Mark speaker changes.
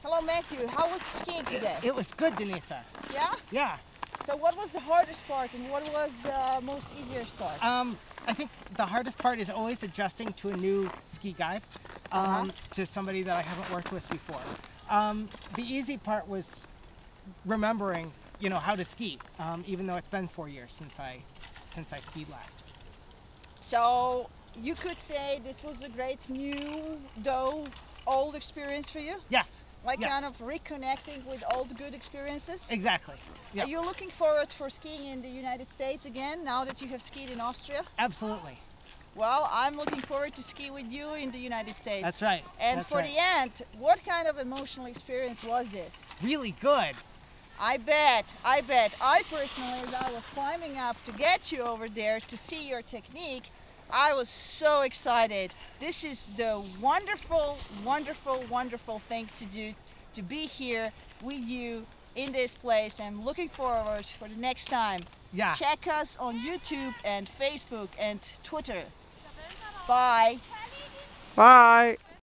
Speaker 1: Hello, Matthew. How was skiing today?
Speaker 2: It was good, Denisa.
Speaker 1: Yeah?
Speaker 2: Yeah.
Speaker 1: So what was the hardest part and what was the most easiest part?
Speaker 2: I think the hardest part is always adjusting to a new ski guide, to somebody that I haven't worked with before. The easy part was remembering, how to ski, even though it's been 4 years since I skied last.
Speaker 1: So you could say this was a great new, though old experience for you?
Speaker 2: Yes.
Speaker 1: Like
Speaker 2: yes.
Speaker 1: kind of reconnecting with old good experiences?
Speaker 2: Exactly. Yep.
Speaker 1: Are you looking forward for skiing in the United States again, now that you have skied in Austria?
Speaker 2: Absolutely.
Speaker 1: Well, I'm looking forward to ski with you in the United States.
Speaker 2: That's right.
Speaker 1: And
Speaker 2: That's
Speaker 1: for
Speaker 2: right.
Speaker 1: the end, what kind of emotional experience was this?
Speaker 2: Really good.
Speaker 1: I bet. I personally, as I was climbing up to get you over there to see your technique, I was so excited. This is the wonderful, wonderful, wonderful thing to do, to be here with you in this place. I'm looking forward for the next time.
Speaker 2: Yeah.
Speaker 1: Check us on YouTube and Facebook and Twitter. Bye.
Speaker 2: Bye.